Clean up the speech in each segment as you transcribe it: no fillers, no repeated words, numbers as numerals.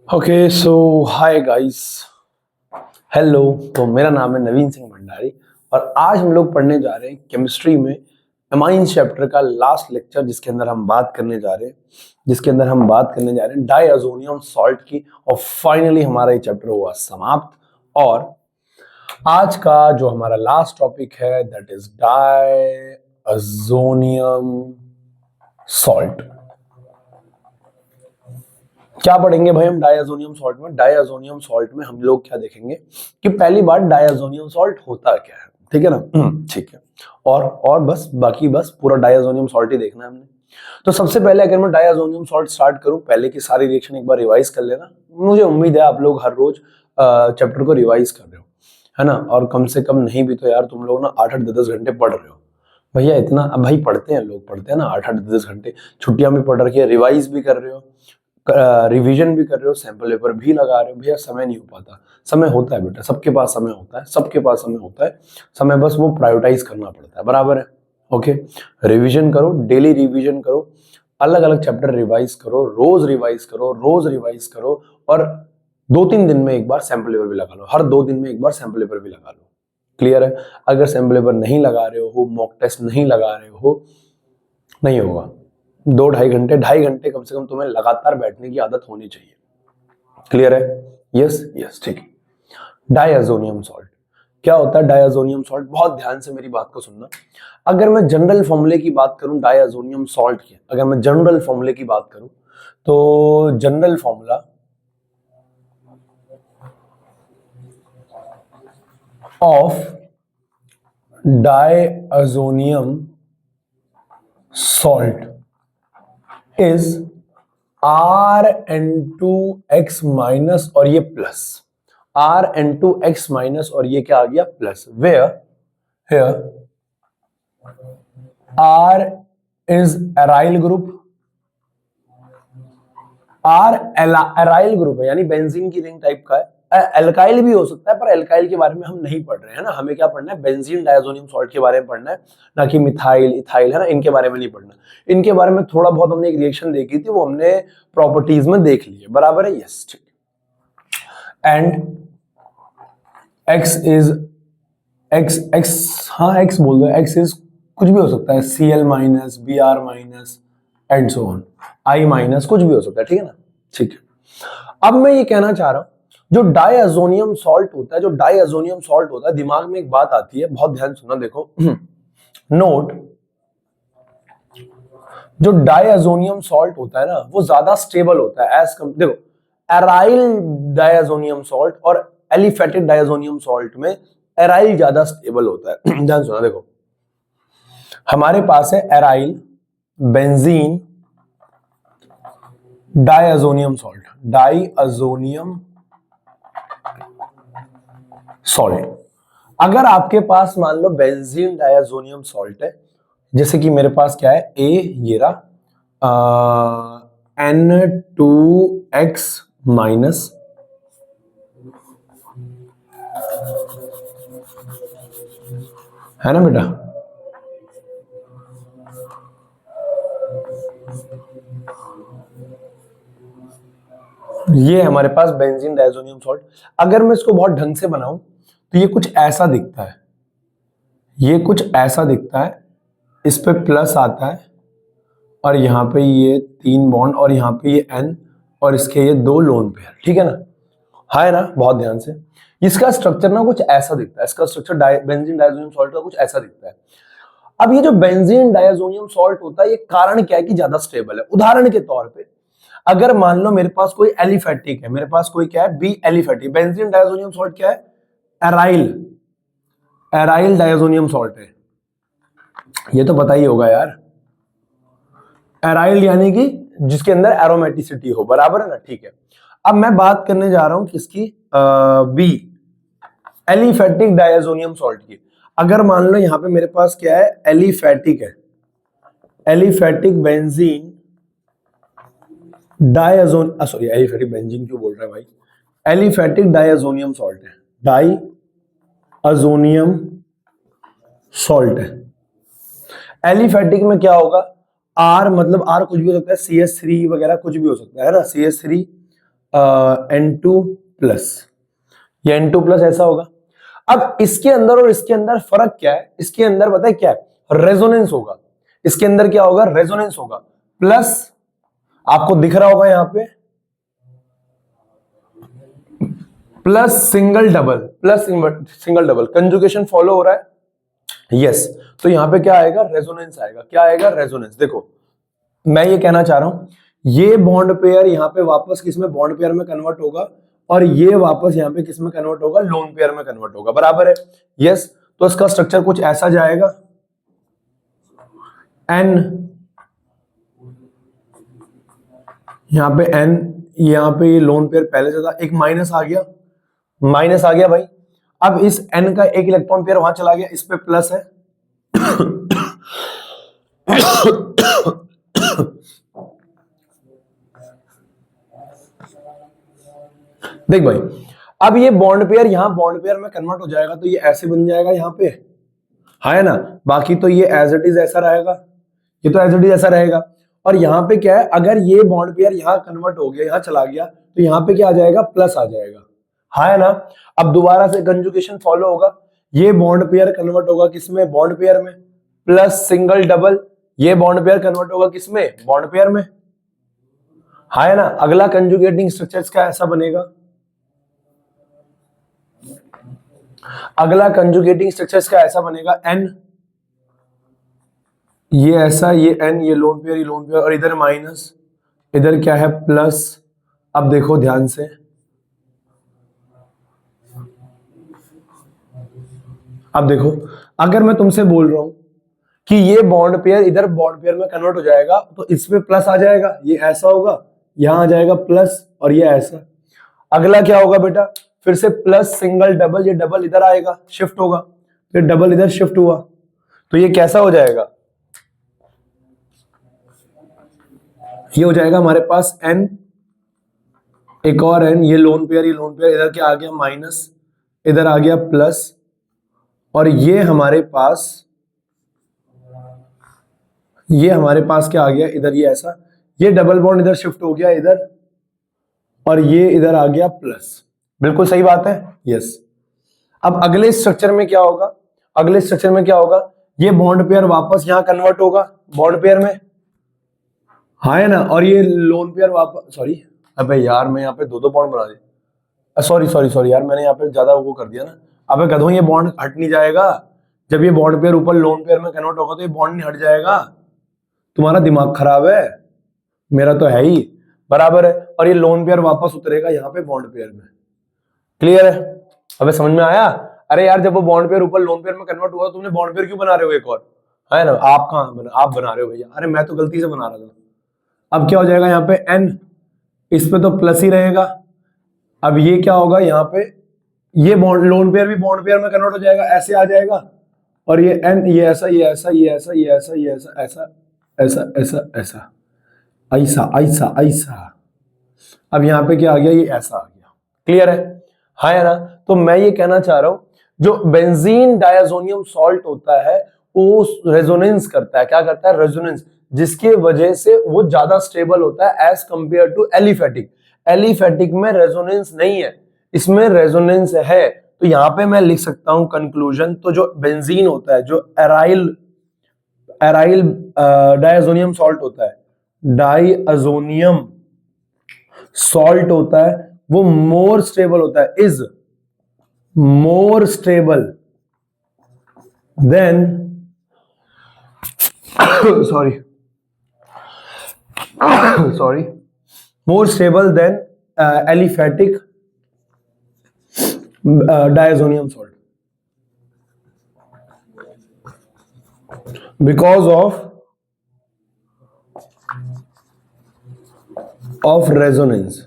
Okay so hi guys, hello. तो मेरा नाम है नवीन सिंह भंडारी और आज हम लोग पढ़ने जा रहे हैं केमिस्ट्री में एमाइंस चैप्टर का लास्ट लेक्चर, जिसके अंदर हम बात करने जा रहे हैं डायअज़ोनियम सॉल्ट की। और फाइनली हमारा ये चैप्टर हुआ समाप्त। और आज का जो हमारा लास्ट टॉपिक है दैट इज डायअज़ोनियम सॉल्ट। क्या पढ़ेंगे भाई हम डायअज़ोनियम सॉल्ट में? डायअज़ोनियम सॉल्ट में हम लोग क्या देखेंगे कि पहली बात डायअज़ोनियम सॉल्ट होता क्या है, ठीक है ना? ठीक है। और बस पूरा डायअज़ोनियम सॉल्ट ही देखना है हमने। तो सबसे पहले अगर मैं डायअज़ोनियम सॉल्ट स्टार्ट करूं, पहले की सारी रिएक्शन एक बार रिवाइज कर लेना। मुझे उम्मीद है आप लोग हर रोज चैप्टर को रिवाइज कर रहे हो, है ना? और कम से कम नहीं भी तो यार तुम लोग ना 8-8 10 घंटे पढ़ रहे हो भैया। इतना अब भाई पढ़ते हैं लोग, पढ़ते हैं ना 8-8 10 घंटे। छुट्टियां भी पढ़ रखी है, रिवाइज भी कर रहे हो, रिवीजन भी कर रहे हो, सैंपल पेपर भी लगा रहे हो। भैया समय नहीं हो पाता। समय होता है बेटा, सबके पास समय होता है, सबके पास समय होता है। समय बस वो प्रायोरिटाइज करना पड़ता है, बराबर है? ओके। रिवीजन करो, डेली रिवीजन करो, अलग अलग चैप्टर रिवाइज करो, रोज रिवाइज करो, रोज रिवाइज करो। और 2-3 दिन में एक बार सैंपल पेपर भी लगा लो, हर 2 दिन में एक बार सैंपल पेपर भी लगा लो। क्लियर है? अगर सैंपल पेपर नहीं लगा रहे हो, मॉक टेस्ट नहीं लगा रहे हो, नहीं होगा। 2-2.5 घंटे, 2.5 घंटे कम से कम तुम्हें लगातार बैठने की आदत होनी चाहिए। क्लियर है? यस यस, ठीक है। डायअज़ोनियम सॉल्ट क्या होता है? डायअज़ोनियम सॉल्ट, बहुत ध्यान से मेरी बात को सुनना। अगर मैं जनरल फॉर्मूले की बात करूं डायअज़ोनियम सॉल्ट की, अगर मैं जनरल फॉर्मूले की बात करूं तो general formula of diazonium salt is Rn2x minus और ये प्लस, Rn2x माइनस और ये क्या आ गया? Plus. Where here R is aryl group, R aryl group है, यानी बेंजीन की रिंग टाइप का है। एल्काइल भी हो सकता है, पर एल्काइल के बारे में हम नहीं पढ़ रहे हैं ना। हमें क्या पढ़ना है? बेंजीन डायज़ोनियम सॉल्ट के बारे में पढ़ना है, ना कि मिथाइल इथाइल, है ना? इनके बारे में नहीं पढ़ना। इनके बारे में थोड़ा बहुत हमने एक रिएक्शन देखी थी, वो हमने प्रॉपर्टीज में देख ली है, बराबर है? यस, ठीक। एंड x इज x, हाँ x बोल दो। x इज कुछ भी हो सकता है, Cl minus, Br minus and so on, I minus, कुछ भी हो सकता है, ठीक है ना? ठीक है। अब मैं ये कहना चाह रहा हूं, जो डायअज़ोनियम सॉल्ट होता है, दिमाग में एक बात आती है, बहुत ध्यान सुनना। देखो नोट, जो डायअज़ोनियम सॉल्ट होता है ना, वो ज्यादा स्टेबल होता है एज कम। देखो, एराइल डायअज़ोनियम सॉल्ट और एलिफेटिक डायअज़ोनियम सॉल्ट में एराइल ज्यादा स्टेबल होता है। ध्यान सुना। देखो, हमारे पास है एराइल, बेंजीन, डायअज़ोनियम सॉल्ट। अगर आपके पास मान लो बेंजीन डायअज़ोनियम सॉल्ट है, जैसे कि मेरे पास क्या है, ए ये रहा N2x माइनस, है ना बेटा? ये हमारे पास बेंजीन डायज़ोनियम सॉल्ट। अगर मैं इसको बहुत ढंग से बनाऊं तो ये कुछ ऐसा दिखता है, इस पे प्लस आता है और यहाँ पे ये 3 बॉन्ड और यहाँ पे ये N और इसके ये 2 लोन पेयर, ठीक है ना? है ना? बहुत ध्यान से। इसका स्ट्रक्चर ना कुछ ऐसा दिखता है, इसका स्ट्रक्चर बेंजीन डायज़ोनियम सॉल्ट का कुछ ऐसा दिखता है। अब ये जो बेंजीन डायज़ोनियम सॉल्ट होता है, ये कारण क्या है कि ज्यादा स्टेबल है? उदाहरण के तौर पे, अगर मान लो मेरे पास कोई एलिफेटिक है, मेरे पास कोई क्या है, B aliphatic. Benzene diazonium salt क्या है? एराइल डायज़ोनियम सॉल्ट है, ये तो पता ही होगा यार। एराइल यानी कि जिसके अंदर एरोमेटिसिटी हो, बराबर है ना? ठीक है। अब मैं बात करने जा रहा हूं किसकी? बी एलिफेटिक डायज़ोनियम सॉल्ट की। अगर मान लो यहां पे मेरे पास क्या है, एलिफेटिक है, एलिफेटिक बेंजीन डायज़ोन, सॉरी एलिफेटिक बेंजीन क्यों बोल रहा है भाई, एलिफेटिक डायज़ोनियम सॉल्ट है, डायज़ोनियम सॉल्ट है। एलिफेटिक में क्या होगा? आर मतलब आर कुछ भी हो सकता है, CH3 वगैरह कुछ भी हो सकता है ना? CH3 N2 प्लस, ये N2 प्लस ऐसा होगा। अब इसके अंदर और इसके अंदर फर्क क्या है? इसके अंदर पता है क्या है? रेजोनेंस होगा। इसके अंदर क्या होगा? रेजोनेंस होगा। प्लस आपको दिख रहा होगा यहां पे plus single double, plus single double, conjugation follow हो रहा है। यस, तो यहां पे क्या आएगा? रेजोनेंस आएगा। क्या आएगा? रेजोनेंस। देखो मैं ये कहना चाह रहा हूं, ये बॉन्ड पेयर यहां पे वापस किसमें? बॉन्ड पेयर में कन्वर्ट होगा, और ये वापस यहां पे किसमें कन्वर्ट होगा? लोन पेयर में कन्वर्ट होगा। बराबर है? यस। तो इसका स्ट्रक्चर कुछ ऐसा जाएगा, एन, यहां पे एन, यहां पे ये लोन पेयर पहले से था, एक माइनस आ गया, माइनस आ गया भाई। अब इस एन का एक इलेक्ट्रॉन पेयर वहां चला गया, इस पे प्लस है। देख भाई, अब ये बॉन्ड पेयर यहां बॉन्ड पेयर में कन्वर्ट हो जाएगा, तो ये ऐसे बन जाएगा यहां पे, है ना। बाकी तो ये एज इट इज ऐसा रहेगा, ये तो एज इट इज ऐसा रहेगा। और यहां पे क्या है? अगर ये बॉन्ड पेयर यहां कन्वर्ट हो गया, यहां चला गया, तो यहां पे क्या आ जाएगा? प्लस आ जाएगा, है ना। अब दोबारा से कंजुगेशन फॉलो होगा, ये बॉन्ड पेयर कन्वर्ट होगा किसमें? बॉन्ड पेयर में, प्लस सिंगल डबल, ये बॉन्ड पेयर कन्वर्ट होगा किसमें? बॉन्ड पेयर में, है ना। अगला कंजुगेटिंग स्ट्रक्चर्स का ऐसा बनेगा, अगला कंजुगेटिंग स्ट्रक्चर्स का ऐसा बनेगा, एन, ये ऐसा, ये एन, ये लोन पेयर, ये लोन पेयर, और इधर माइनस, इधर क्या है? प्लस। अब देखो ध्यान से, अब देखो, अगर मैं तुमसे बोल रहा हूं कि ये बॉन्ड पेयर इधर बॉन्ड पेयर में कन्वर्ट हो जाएगा, तो इस पे प्लस आ जाएगा, ये ऐसा होगा, यहां आ जाएगा प्लस, और ये ऐसा। अगला क्या होगा बेटा? फिर से प्लस सिंगल डबल, ये डबल इधर आएगा, शिफ्ट होगा, फिर डबल इधर शिफ्ट हुआ, तो ये कैसा हो जाएगा? ये हो जाएगा हमारे पास एन, एक और एन, ये लोन पेयर, ये लोन पेयर, इधर क्या आ गया? माइनस, इधर आ गया प्लस, और ये हमारे पास क्या आ गया? इधर ये ऐसा, ये डबल बॉन्ड इधर शिफ्ट हो गया इधर, और ये इधर आ गया प्लस। बिल्कुल सही बात है। यस। अब अगले स्ट्रक्चर में क्या होगा? अगले स्ट्रक्चर में क्या होगा? ये बॉन्ड पेयर वापस यहां कन्वर्ट होगा बॉन्ड पेयर में, है ना। और ये लोन पेयर वापस, सॉरी अबे यार मैं यहाँ पे दो बॉन्ड बना दिया, सॉरी सॉरी सॉरी यार, मैंने यहाँ पे ज्यादा वो कर दिया ना। अबे गधों, ये बॉन्ड हट नहीं जाएगा। जब ये बॉन्ड पेयर ऊपर लोन पेयर में कन्वर्ट होगा तो ये बॉन्ड नहीं हट जाएगा। तुम्हारा दिमाग खराब है, मेरा तो है ही। बराबर है। और ये लोन पेयर वापस उतरेगा यहाँ पे बॉन्ड पेयर में। क्लियर है? अबे समझ में आया? अरे यार, जब वो बॉन्ड पेयर ऊपर लोन पेयर में कन्वर्ट हुआ, तुमने बॉन्ड पेयर क्यों बना रहे हो एक और? है ना, आप कहाँ आप बना रहे हो भैया? अरे मैं तो गलती से बना रहा था। अब क्या हो जाएगा यहाँ पे? एन, इस पे तो प्लस ही रहेगा। अब ये क्या होगा यहाँ पे? ये बॉन्ड लोन पेयर भी बॉन्ड पेयर में कन्वर्ट हो जाएगा, ऐसे आ जाएगा। और ये एन, ये ऐसा, ये ऐसा, ये ऐसा, ये ऐसा, ये ऐसा, ऐसा ऐसा ऐसा ऐसा, ऐसा ऐसा ऐसा। अब यहाँ पे क्या आ गया? ये ऐसा आ गया। क्लियर है ना। तो मैं ये कहना चाह रहा हूं, जो बेंजीन डायजोनियम सॉल्ट होता है वो रेजोनेंस करता है। क्या करता है? रेजोनेंस, जिसके वजह से वो ज्यादा स्टेबल होता है as compared to aliphatic. Aliphatic में रेजोनेंस नहीं है, इसमें रेजोनेंस है। तो यहां पे मैं लिख सकता हूं कंक्लूजन। तो जो बेंजीन होता है, जो एराइल डायजोनियम सॉल्ट होता है, डायजोनियम सॉल्ट होता है, वो मोर स्टेबल होता है, is more stable then sorry more stable then aliphatic diazonium salt, because of resonance.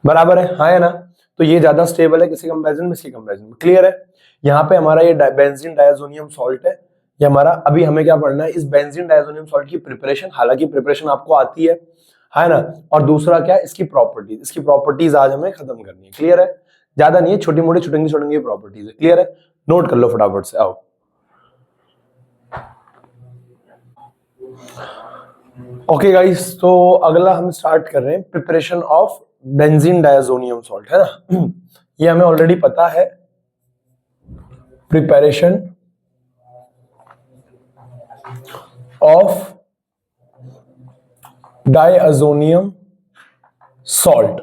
बराबर है, हाँ है ना। तो ये ज्यादा स्टेबल है किसी कंपैरिजन में, इसकी कंपैरिजन में। क्लियर है? यहाँ पे हमारा ये बेंजीन डायजोनियम सॉल्ट है, ये हमारा। अभी हमें क्या पढ़ना है? इस बेंजीन डायजोनियम सॉल्ट की प्रिपरेशन। हालांकि प्रिपरेशन आपको आती है ना। और दूसरा क्या है? इसकी प्रॉपर्टीज। इसकी प्रॉपर्टीज आज हमें खत्म करनी है। क्लियर है? ज्यादा नहीं है, छोटी मोटी छुटेंगी प्रॉपर्टीज है। क्लियर है? नोट कर लो फटाफट से, आओ। ओके गाइस, तो अगला हम स्टार्ट कर रहे हैं preparation of benzene diazonium salt, है ना। ये हमें ऑलरेडी पता है, प्रिपरेशन ऑफ डायजोनियम सॉल्ट।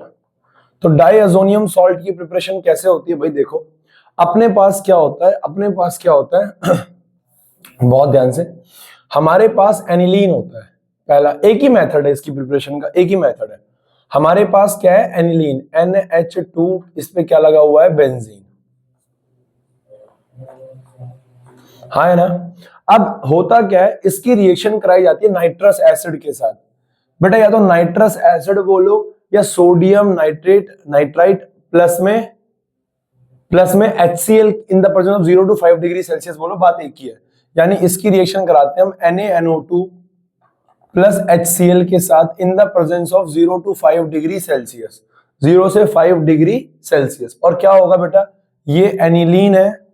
तो डायजोनियम सॉल्ट की प्रिपरेशन कैसे होती है भाई? देखो अपने पास क्या होता है, अपने पास क्या होता है बहुत ध्यान से, हमारे पास एनिलीन होता है। पहला एक ही मेथड है इसकी प्रिपरेशन का, एक ही मेथड है। हमारे पास क्या है? एनिलीन, NH2, इस पे क्या लगा हुआ है? बेंजीन, हाँ है ना। अब होता क्या है, इसकी रिएक्शन कराई जाती है नाइट्रस एसिड के साथ। बेटा या तो नाइट्रस एसिड बोलो या सोडियम नाइट्रेट नाइट्राइट प्लस में HCl in the presence of 0 to 5 degree Celsius बोलो, बात एक ही है। यानी इसकी रिएक्शन कराते हैं हम NaNO2 प्लस HCl के साथ in the presence of 0 to 5 degree Celsius, 0 से 5 डिग्री सेल्सियस। और क्या होगा बेटा? ये एनिलीन है,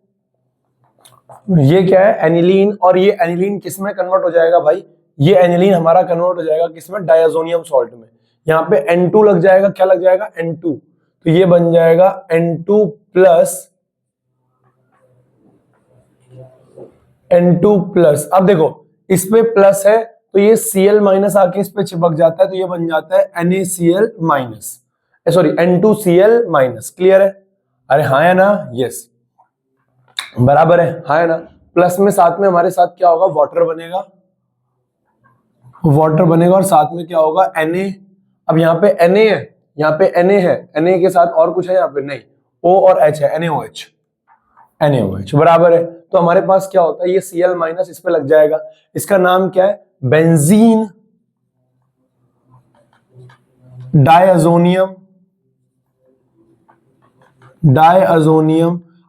ये क्या है? एनिलीन। और ये एनिलीन किस में कन्वर्ट हो जाएगा भाई? ये एनिलीन हमारा कन्वर्ट हो जाएगा किसमें? डायजोनियम सॉल्ट में। यहाँ पे N2 लग जाएगा, क्या लग जाएगा? N2। तो ये बन जाएगा N2 प्लस। अब देखो इस पे प्लस है तो ये Cl माइनस आके इस पे चिपक जाता है, तो ये बन जाता है NaCl minus, sorry N2Cl minus. Clear है? अरे हाँ है ना? यस, बराबर है, हाँ है ना। प्लस में साथ में हमारे साथ क्या होगा? वाटर बनेगा, वाटर बनेगा और साथ में क्या होगा? Na। अब यहाँ पे Na है, यहाँ पे Na है, Na के साथ और कुछ है यहाँ पे? नहीं, O और H है, NaOH बराबर है। तो हमारे पास क्या होता है? ये Cl माइनस इस पे लग जाएगा, इसका नाम क्या है? Benzene diazonium.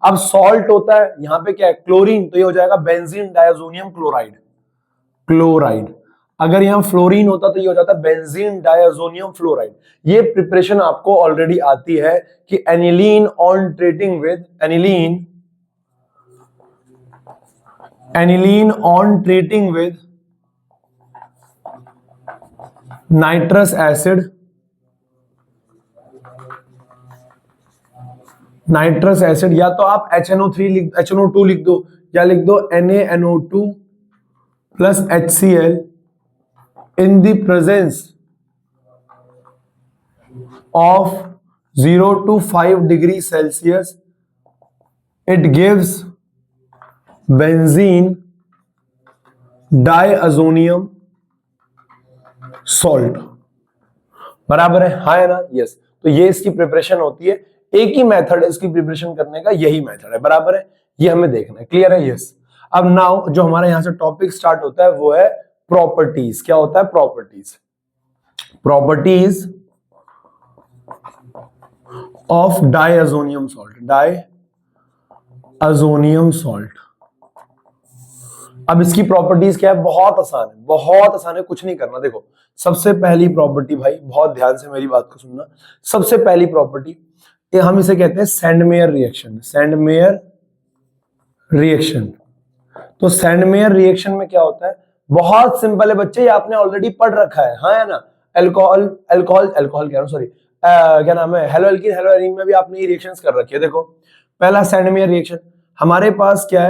अब सॉल्ट होता है, यहां पे क्या है? क्लोरीन, तो ये हो जाएगा बेंजीन डायजोनियम क्लोराइड। अगर यहां फ्लोरीन होता तो ये हो जाता बेंजीन डायजोनियम फ्लोराइड। ये प्रिपरेशन आपको ऑलरेडी आती है कि aniline on treating with nitrous acid, या तो आप HNO2 लिख दो, या लिख दो NaNO2 plus HCl in the presence of 0 to 5 degree Celsius, it gives benzene diazonium salt। बराबर है, हाँ है ना? यस। तो ये इसकी प्रिपरेशन होती है, एक ही मेथड है इसकी प्रिपरेशन करने का, यही मेथड है, बराबर है। ये हमें देखना है, क्लियर है? यस। अब नाउ जो हमारा यहां से टॉपिक स्टार्ट होता है वो है प्रॉपर्टीज। क्या होता है? Properties of diazonium salt. अब इसकी प्रॉपर्टीज क्या है? बहुत आसान है, कुछ नहीं करना। देखो सबसे पहली प्रॉपर्टी, भाई बहुत ध्यान से मेरी बात को सुनना। सबसे पहली प्रॉपर्टी, हम इसे कहते हैं सैंडमेयर रिएक्शन। तो सैंडमेयर रिएक्शन में क्या होता है? बहुत सिंपल है बच्चे, ये आपने ऑलरेडी पढ़ रखा है, हाँ है ना। अल्कोहल कह रहा हूं, सॉरी, क्या नाम है? हेलो एल्कीन हेलो एरीन में भी आपने ये रिएक्शंस कर रखी है। देखो पहला सैंडमेयर रिएक्शन, हमारे पास क्या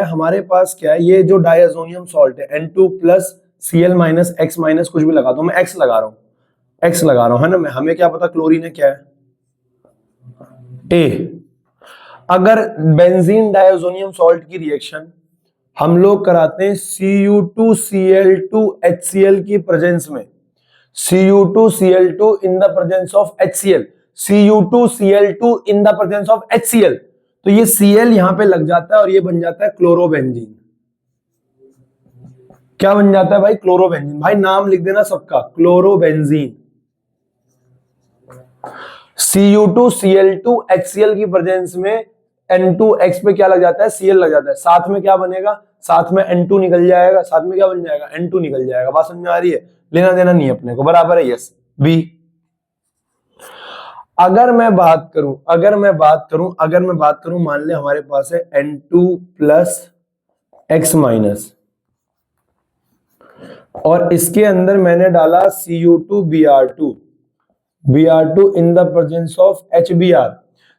है? ये जो डायजोनियम सॉल्ट है N2 plus Cl minus X minus, कुछ भी लगा दो, मैं X लगा रहा हूं, है ना। हमें क्या पता क्लोरीन है, क्या है? A। अगर बेंजीन डायजोनियम सॉल्ट की रिएक्शन हम लोग कराते हैं Cu2Cl2HCl की प्रेजेंस में, Cu2Cl2 in the presence of HCl, Cu2Cl2 in the presence of HCl, तो ये Cl यहां पे लग जाता है और ये बन जाता है क्लोरोबेंजीन। क्या बन जाता है भाई? क्लोरोबेंजीन। भाई नाम लिख देना सबका, क्लोरोबेंजीन। Cu2Cl2HCl की प्रेजेंस में N2X पे क्या लग जाता है? Cl लग जाता है, साथ में क्या बनेगा? साथ में N2 निकल जाएगा, साथ में क्या बन जाएगा? N2 निकल जाएगा। बात समझ में आ रही है? लेना देना नहीं अपने को, बराबर है? यस। बी। अगर मैं बात करूं, मान ले हमारे पास है N2 प्लस X माइनस, और इसके अंदर मैंने डाला Cu2Br2, Br2 in the presence of HBr,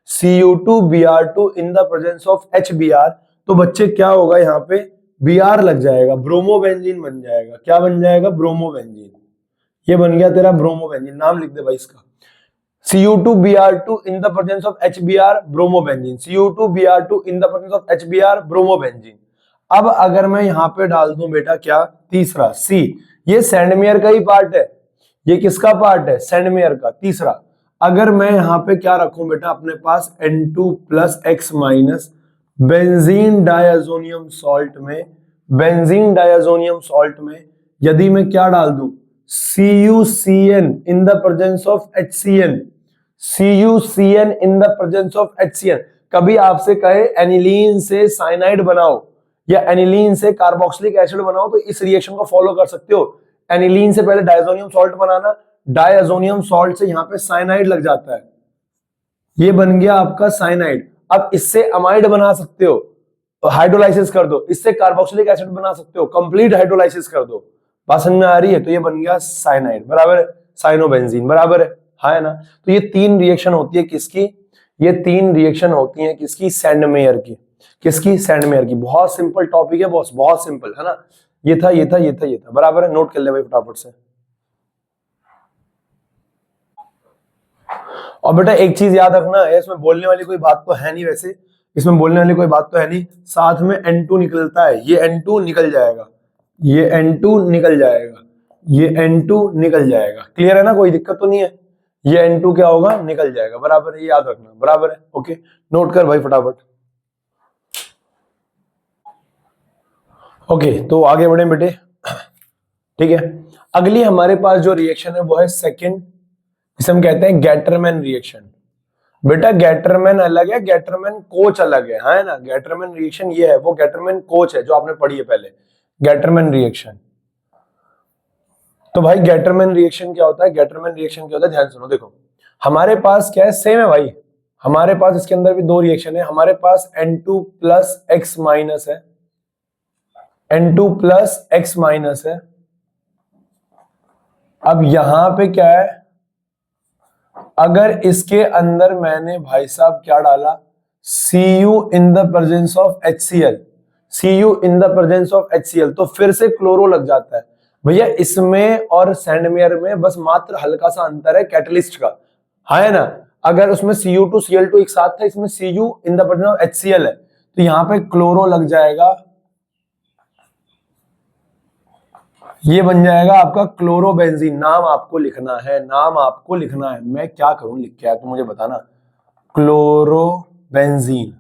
Cu2Br2 in the presence of HBr। तो बच्चे क्या होगा यहाँ पे, Br लग जाएगा, ब्रोमोबेंजीन बन जाएगा। क्या बन जाएगा, ब्रोमोबेंजीन। ये बन गया तेरा ब्रोमोबेंजीन, नाम लिख दे भाई इसका, Cu2Br2 in the presence of HBr, bromobenzene, Cu2Br2 in the presence of HBr, bromobenzene. अब अगर मैं यहाँ पे डाल दूं बेटा क्या, तीसरा C, ये सैंडमेयर का ही पार्ट है, ये किसका पार्ट है, सैंडमेयर का। तीसरा, अगर मैं यहाँ पे क्या रखूं बेटा अपने पास N2 plus x minus benzene diazonium salt में, बेंजीन डायजोनियम सॉल्ट में यदि मैं क्या डाल दूं, CuCN in the presence of HCN, CuCN in the presence of HCN। कभी आपसे कहे एनिलीन से साइनाइड बनाओ या एनिलीन से कार्बोक्सिलिक एसिड बनाओ, तो इस रिएक्शन को फॉलो कर सकते हो। एनिलीन से पहले डायजोनियम सॉल्ट बनाना, डायजोनियम सॉल्ट से यहां पे साइनाइड लग जाता है, ये बन गया आपका साइनाइड। अब इससे अमाइड बना सकते हो, हाइड्रोलाइसिस कर दो, इससे कार्बोक्सिलिक एसिड बना सकते हो, कंप्लीट हाइड्रोलाइसिस कर दो। बात समझ में आ रही है, तो ये बन गया साइनाइड, बराबर है, साइनोबेंजीन, बराबर है, हाँ है ना। तो ये तीन रिएक्शन होती है किसकी, ये तीन रिएक्शन होती है किसकी, सैंडमेयर की। किसकी, सैंडमेयर की। बहुत सिंपल टॉपिक है बॉस, बहुत सिंपल है ना। ये था ये था ये था ये था, बराबर है, नोट कर ले भाई फटाफट से। और बेटा एक चीज याद रखना, इसमें बोलने वाली कोई बात तो है नहीं, वैसे इसमें बोलने वाली कोई बात तो है नहीं। साथ में N2 निकलता है, ये N2 निकल जाएगा, ये N2 निकल जाएगा, ये N2 निकल जाएगा। क्लियर है ना, कोई दिक्कत तो नहीं है। ये N2 क्या होगा, निकल जाएगा, बराबर है, ये याद रखना, बराबर है। ओके, नोट कर भाई फटाफट। ओके, तो आगे बढ़े बेटे, ठीक है। अगली हमारे पास जो रिएक्शन है वो है सेकंड, जिसे हम कहते हैं गैटरमैन रिएक्शन। बेटा गैटरमैन अलग है, गैटरमैन कोच अलग है ना। गैटरमैन रिएक्शन ये है, वो गैटरमैन कोच है जो आपने पढ़ी है पहले, गैटरमैन रिएक्शन। तो भाई गैटरमैन रिएक्शन क्या होता है, गैटरमैन रिएक्शन क्या होता है, ध्यान सुनो। देखो हमारे पास क्या है, सेम है भाई, हमारे पास इसके अंदर भी दो रिएक्शन है। हमारे पास N2 प्लस एक्स माइनस है, N2 प्लस एक्स माइनस है। अब यहां पे क्या है, अगर इसके अंदर मैंने भाई साहब क्या डाला, Cu in the presence of HCl, Cu in the presence of HCl, तो फिर से क्लोरो लग जाता है भैया। इसमें और सैंडमेयर में बस मात्र हल्का सा अंतर है कैटलिस्ट का, है ना। अगर उसमें Cu2 Cl2 एक साथ था, इसमें Cu in the presence of HCl है, तो यहां पे क्लोरो लग जाएगा, ये बन जाएगा आपका क्लोरोबेंजीन। नाम आपको लिखना है, नाम आपको लिखना है, मैं क्या करूं लिख के आया तो मुझे बताना, क्लोरोबेंजीन,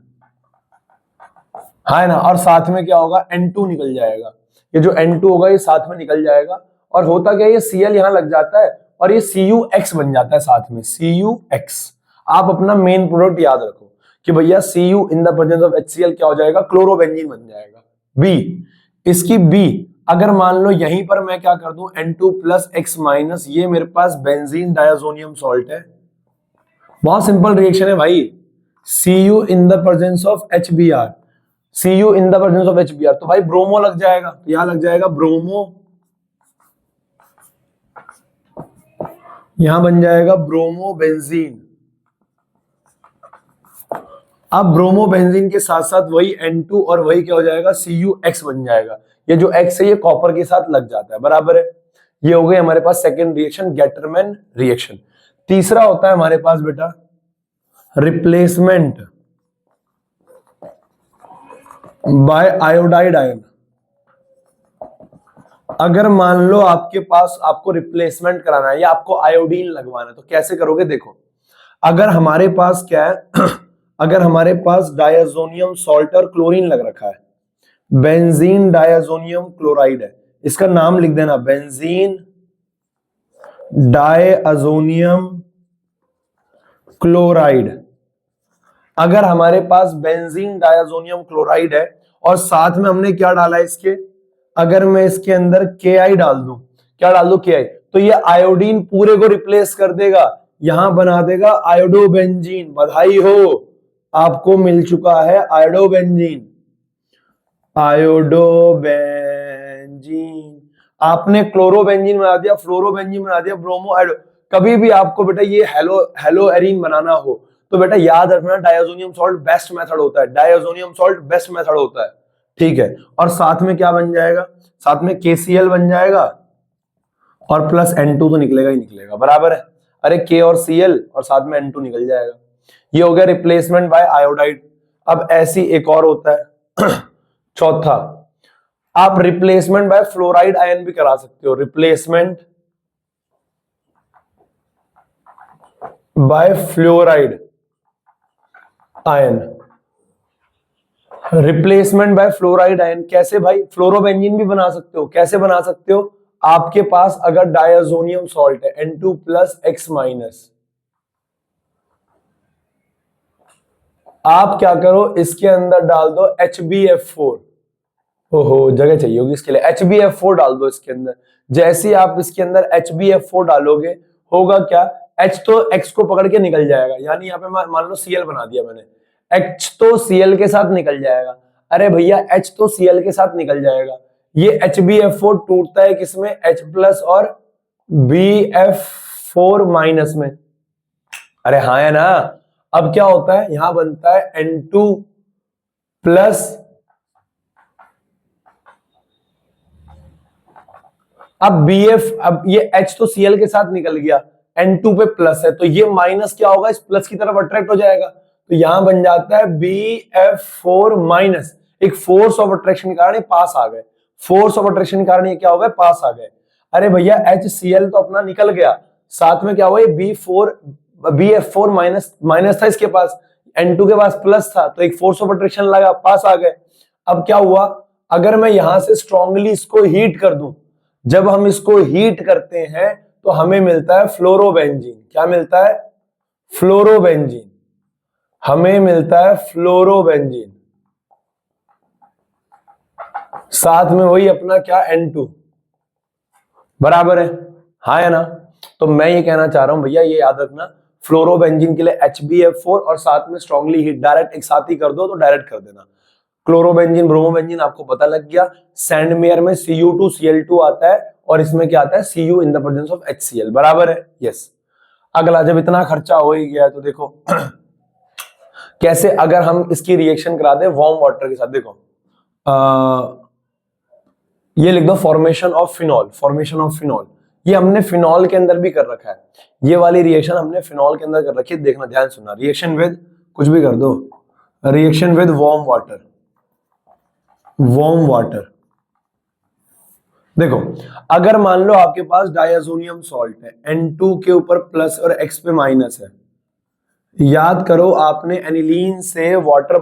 है ना। और साथ में क्या होगा, N2 निकल जाएगा, ये जो N2 होगा ये साथ में निकल जाएगा। और होता क्या है, ये Cl यहां लग जाता है और ये CuX बन जाता है साथ में, CuX। आप अपना मेन प्रोडक्ट याद रखो कि भैया Cu in the presence of HCl क्या हो जाएगा, क्लोरोबेंजीन बन जाएगा। बी, इसकी बी, अगर मान लो यहीं पर मैं क्या कर दूं, N2 प्लस एक्स माइनस, ये मेरे पास बेंजीन डायजोनियम सॉल्ट है। बहुत सिंपल रिएक्शन है भाई, Cu in the presence of HBr, Cu in the presence of HBr, तो भाई ब्रोमो लग जाएगा, तो यहां लग जाएगा ब्रोमो, यहां बन जाएगा ब्रोमो बेंजीन। अब ब्रोमो बेंजीन के साथ साथ वही N2 और वही क्या हो जाएगा, CuX बन जाएगा। ये जो X है ये कॉपर के साथ लग जाता है, बराबर है। ये हो गई हमारे पास सेकेंड रिएक्शन, गैटरमैन रिएक्शन। तीसरा होता है हमारे पास बेटा रिप्लेसमेंट बाय आयोडाइड आयन। अगर मान लो आपके पास, आपको रिप्लेसमेंट कराना है या आपको आयोडीन लगवाना है, तो कैसे करोगे, देखो अगर हमारे पास क्या है अगर हमारे पास डायजोनियम सॉल्ट और क्लोरीन लग रखा है, बेंजीन डायजोनियम क्लोराइड है, इसका नाम लिख देना बेंजीन डायजोनियम क्लोराइड। अगर हमारे पास बेंजीन डायजोनियम क्लोराइड है और साथ में हमने क्या डाला है इसके, अगर मैं इसके अंदर KI डाल दूं, क्या डाल दूं, KI, तो ये आयोडीन पूरे को रिप्लेस कर देगा, यहां बना देगा आयोडोबेंजीन। बधाई हो, आपको मिल चुका है आयोडोबेंजीन, आयोडोबेंजीन। आपने क्लोरोबेंजीन बना दिया, फ्लोरोबेंजीन बना दिया, ब्रोमो कभी भी आपको बेटा ये हेलो एरीन बनाना हो तो बेटा याद रखना डायजोनियम सॉल्ट बेस्ट मेथड होता है, डायजोनियम सॉल्ट बेस्ट मेथड होता है, ठीक है। और साथ में क्या बन जाएगा, साथ में KCl बन जाएगा और प्लस N2 तो निकलेगा ही निकलेगा, बराबर है। अरे K और Cl और साथ में N2 निकल जाएगा। ये हो गया रिप्लेसमेंट बाय आयोडाइड। अब ऐसी एक और होता है चौथा, आप रिप्लेसमेंट बाय फ्लोराइड आयन भी करा सकते हो, replacement bye fluoride ion. Replacement bye fluoride ion कैसे भाई, फ्लोरोबेंजीन भी बना सकते हो। कैसे बना सकते हो, आपके पास अगर डायजोनियम सॉल्ट है N2 प्लस X माइनस, आप क्या करो इसके अंदर डाल दो HbF4। ओहो जगह चाहिए होगी इसके लिए, HbF4 डाल दो इसके अंदर। जैसे ही आप इसके अंदर HbF4 डालोगे होगा क्या, H तो X को पकड़ के निकल जाएगा, यानी यहाँ पे मान लो Cl बना दिया मैंने, H तो Cl के साथ निकल जाएगा। अरे भैया H तो Cl के साथ निकल जाएगा, ये HbF4 टूटता है किसमें, H प्लस और BF4 माइनस में। अरे हाँ है ना। अब क्या होता है, यहां बनता है N2 प्लस, अब अब ये H तो Cl के साथ निकल गया, N2 पे प्लस है तो ये माइनस क्या होगा, इस प्लस की तरफ अट्रैक्ट हो जाएगा, तो यहां बन जाता है BF4 माइनस। एक फोर्स ऑफ अट्रैक्शन के कारण पास आ गए, फोर्स ऑफ अट्रैक्शन के कारण ये क्या हो गए, पास आ गए। अरे भैया HCl तो अपना निकल गया, साथ में क्या हुआ, ये BF4 माइनस था इसके पास, N2 के पास प्लस था, तो एक फोर्स ऑफ अट्रैक्शन लगा, पास आ गए। अब क्या हुआ, अगर मैं यहां से स्ट्रांगली इसको हीट कर दूं, जब हम इसको हीट करते हैं तो हमें मिलता है फ्लोरोबेंजीन। क्या मिलता है, फ्लोरोबेंजीन, हमें मिलता है फ्लोरोबेंजीन, साथ में वही अपना क्या N2, बराबर है, हाँ है ना। तो मैं ये कहना चाह रहा हूं भैया, ये याद रखना, फ्लोरोबेंजीन के लिए HbF4 और साथ में स्ट्रांगली हीट, डायरेक्ट एक साथ ही कर दो तो डायरेक्ट कर देना। क्लोरोबेंजीन ब्रोमोबेंजीन आपको पता लग गया, सैंडमेयर में Cu2Cl2 आता है और इसमें क्या आता है, Cu in the presence of HCl, बराबर है, यस। अगला, जब इतना खर्चा हो ही गया तो देखो कैसे अगर हम इसकी रिएक्शन करा दें वार्म वाटर के साथ, देखो ये लिख दो formation of phenol, formation of phenol, ये हमने फिनॉल के अंदर भी कर रखा है, ये वाली रिएक्शन हमने फिनॉल के अंदर कर रखी है, देखना ध्यान सुनना। रिएक्शन विद कुछ भी कर दो, reaction with warm water, warm water. देखो अगर मान लो आपके पास डायजोनियम सॉल्ट है, N2 के ऊपर प्लस और X पे माइनस है, याद करो आपने एनिलीन से वाटर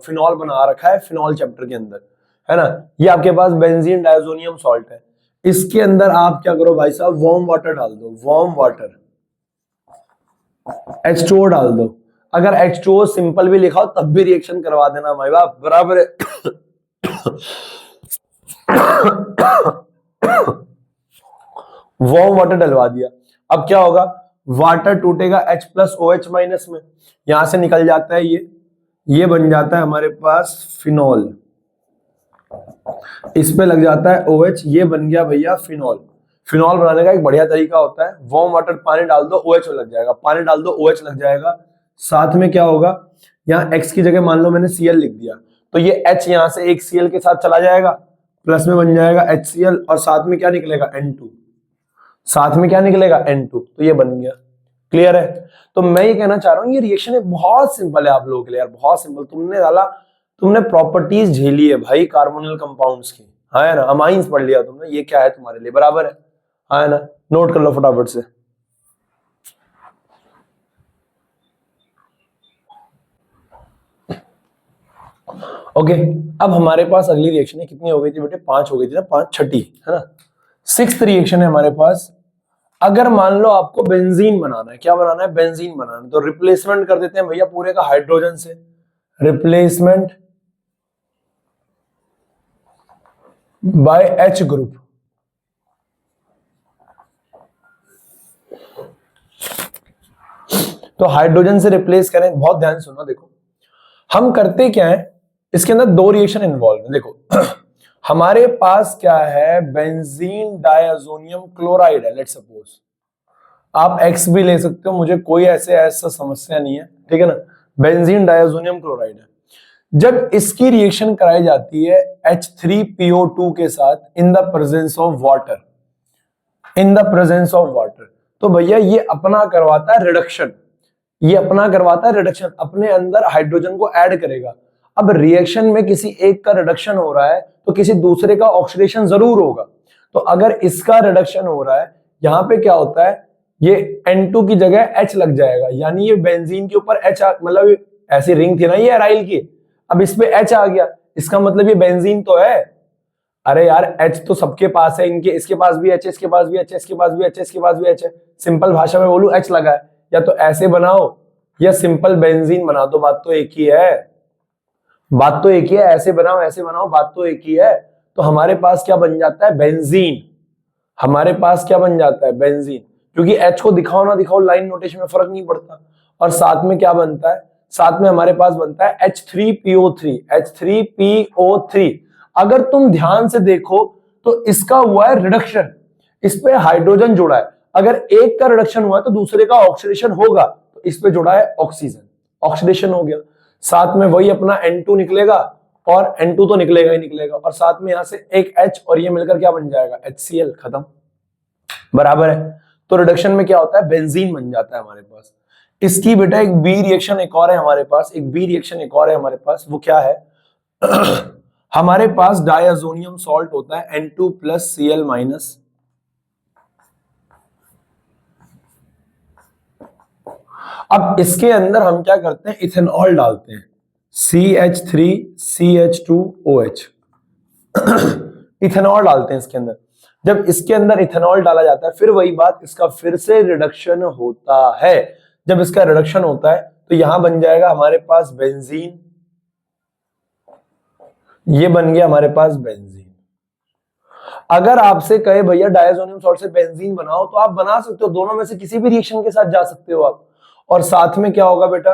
फिनॉल बना रखा है फिनॉल चैप्टर के अंदर, है ना। ये आपके पास बेंजीन डायजोनियम सॉल्ट है, इसके अंदर आप क्या करो भाई साहब, वार्म वाटर डाल दो, वार्म वाटर, H2O डाल दो। अगर H2O सिंपल भी लिखा हो तब भी रिएक्शन करवा देना भाई बाप, बराबर है। वार्म वाटर डलवा दिया, अब क्या होगा, वाटर टूटेगा H प्लस OH माइनस में, यहां से निकल जाता है ये बन जाता है हमारे पास फिनॉल, इस पे लग जाता है OH, ये बन गया भैया फिनॉल। फिनॉल बनाने का एक बढ़िया तरीका होता है, वार्म वाटर, पानी डाल दो OH लग जाएगा, पानी डाल दो OH लग जाएगा, साथ में क्या होगा, यहाँ X की जगह मान लो मैंने Cl लिख दिया, तो ये H यहां से एक Cl के साथ चला जाएगा, प्लस में बन जाएगा HCl और साथ में क्या निकलेगा N2, साथ में क्या निकलेगा N2, तो ये बन गया। क्लियर है। तो मैं ये कहना चाह रहा हूँ ये रिएक्शन है बहुत सिंपल है आप लोगों के लिए यार, बहुत सिंपल। तुमने प्रॉपर्टीज झेली है भाई कार्बोनिल कंपाउंड्स की, हाँ है ना, अमाइंस पढ़ लिया तुमने, ये क्या है तुम्हारे लिए, बराबर है, हाँ है ना, नोट कर लो फटाफट से। ओके अब हमारे पास अगली रिएक्शन है, कितनी हो गई थी बेटे, 5 हो गई थी ना, 5 छठी है ना, 6th रिएक्शन है हमारे पास। अगर मान लो आपको बेंजीन बनाना है, क्या बनाना है, बेंजीन बनाना है, तो रिप्लेसमेंट कर देते हैं भैया पूरे का हाइड्रोजन से, रिप्लेसमेंट बाय H ग्रुप। तो हाइड्रोजन से रिप्लेस करें, बहुत ध्यान सुनना, देखो हम करते क्या है, इसके अंदर 2 रिएक्शन इन्वॉल्व है। देखो हमारे पास क्या है, बेंजीन डायazonium क्लोराइड है, लेट्स सपोज। आप X भी ले सकते हो, मुझे कोई ऐसा समस्या नहीं है, ठीक है ना। बेंजीन डायazonium क्लोराइड है। जब इसकी रिएक्शन कराई जाती है H3PO2 के साथ in the presence of water, in the presence of water, तो भैया ये अपना करवाता है रिडक्शन, ये अपना करवाता है रिडक्शन, अपने अंदर हाइड्रोजन को ऐड करेगा। अब रिएक्शन में किसी एक का रिडक्शन हो रहा है तो किसी दूसरे का ऑक्सीडेशन जरूर होगा। तो अगर इसका रिडक्शन हो रहा है, यहां पे क्या होता है, ये N2 की जगह H लग जाएगा, यानी ये बेंजीन के ऊपर H मतलब ऐसी रिंग थी ना ये एराइल की, अब इस पे H आ गया, इसका मतलब ये बेंजीन तो है। अरे यार H तो सबके पास है, इनके इसके पास भी H है, इसके पास भी H है, इसके पास भी H है, इसके पास भी H है। सिंपल भाषा में बोलूं H लगा है, या तो ऐसे बनाओ या सिंपल बेंजीन बना दो, बात तो एक ही है, बात तो एक ही है। ऐसे बनाओ ऐसे बनाओ, बात तो एक ही है। तो हमारे पास क्या बन जाता है, बेंजीन। हमारे पास क्या बन जाता है, बेंजीन, क्योंकि H को दिखाओ ना दिखाओ लाइन नोटेशन में फर्क नहीं पड़ता। और साथ में क्या बनता है, साथ में हमारे पास बनता है H3PO3, H3PO3। अगर तुम ध्यान से देखो तो इसका हुआ है रिडक्शन, इस पे हाइड्रोजन जुड़ा है, अगर एक का रिडक्शन हुआ है तो दूसरे का ऑक्सीडेशन होगा, तो इस पे जुड़ा है ऑक्सीजन, ऑक्सीडेशन हो गया। साथ में वही अपना N2 निकलेगा, और N2 तो निकलेगा ही निकलेगा, और साथ में यहां से एक H और ये मिलकर क्या बन जाएगा, HCl, खत्म, बराबर है। तो रिडक्शन में क्या होता है, बेंजीन बन जाता है हमारे पास। इसकी बेटा एक बी रिएक्शन एक और है हमारे पास, एक बी रिएक्शन एक और है हमारे पास, वो क्या है हमारे पास डायazonium सॉल्ट होता है N2 प्लस Cl माइनस, अब इसके अंदर हम क्या करते हैं, इथेनॉल डालते हैं, CH3CH2OH इथेनॉल डालते हैं इसके अंदर। जब इसके अंदर इथेनॉल डाला जाता है, फिर वही बात, इसका फिर से रिडक्शन होता है। जब इसका रिडक्शन होता है तो यहां बन जाएगा हमारे पास बेंजीन, ये बन गया हमारे पास बेंजीन। अगर आपसे कहे भैया डायazonium सॉल्ट से बेंजीन बनाओ, तो आप बना सकते हो, दोनों में से किसी भी रिएक्शन के साथ जा सकते हो आप। और साथ में क्या होगा बेटा,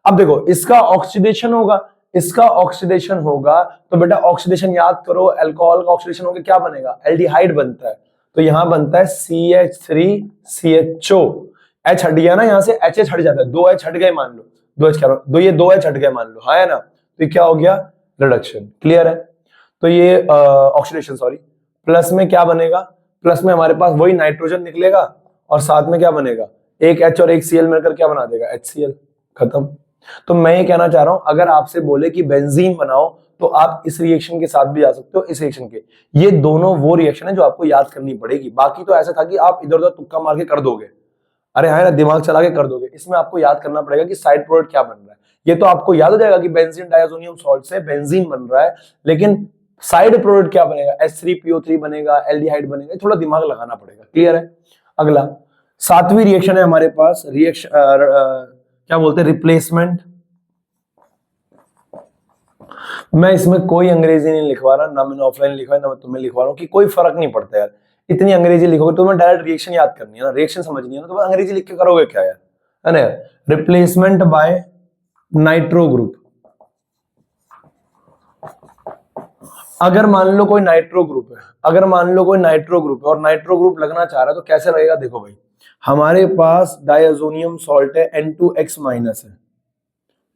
अब देखो इसका ऑक्सीडेशन होगा, इसका ऑक्सीडेशन होगा, तो बेटा ऑक्सीडेशन याद करो, अल्कोहल का ऑक्सीडेशन होगा, क्या बनेगा, एल्डिहाइड बनता है। तो यहां बनता है CH3CHO, H हट गया ना, यहां से HH हट जाता है, 2H हट गए मान लो, 2H कह रहा हूं, ये 2H हट गए मान लो, हाँ है ना, तो ये क्या हो गया, रिडक्शन, क्लियर है। तो ये ऑक्सीडेशन, सॉरी, प्लस में क्या बनेगा, प्लस में हमारे पास वही नाइट्रोजन निकलेगा, और साथ में क्या बनेगा, एक H और एक Cl मिलकर क्या बना देगा, HCl, खत्म। तो मैं ये कहना चाह रहा हूं, अगर आपसे बोले कि बेंजीन बनाओ, तो आप इस रिएक्शन के साथ भी जा सकते हो, इस रिएक्शन के। ये दोनों वो रिएक्शन है जो आपको याद करनी पड़ेगी, बाकी तो ऐसा था कि आप इधर उधर तुक्का मार के कर दोगे, अरे हाँ ना, दिमाग चला के कर दोगे। इसमें आपको याद करना पड़ेगा कि साइड प्रोडक्ट क्या बन रहा है। ये तो आपको याद हो जाएगा कि बेंजीन डायazonium सॉल्ट से बेंजीन बन रहा है, लेकिन साइड प्रोडक्ट क्या बनेगा, H3PO3 बनेगा, एल्डिहाइड बनेगा, थोड़ा दिमाग लगाना पड़ेगा, क्लियर है। अगला 7वीं रिएक्शन है हमारे पास, रिएक्शन क्या बोलते हैं, रिप्लेसमेंट। मैं इसमें कोई अंग्रेजी नहीं लिखवा रहा, ना मैंने ऑफलाइन लिखवा है, ना मैं तुम्हें लिखवा रहा हूँ, कि कोई फर्क नहीं पड़ता यार। इतनी अंग्रेजी लिखोगे तो मैं डायरेक्ट रिएक्शन याद करनी है ना, रिएक्शन समझनी है ना, तो अंग्रेजी लिख के करोगे क्या यार, है ना। Replacement bye nitro group. अगर मान लो कोई नाइट्रो ग्रुप है, अगर मान लो कोई नाइट्रो ग्रुप है और नाइट्रो ग्रुप लगना चाह रहा है, तो कैसे लगेगा, देखो भाई, हमारे पास डायazonium सॉल्ट है, N2X माइनस है,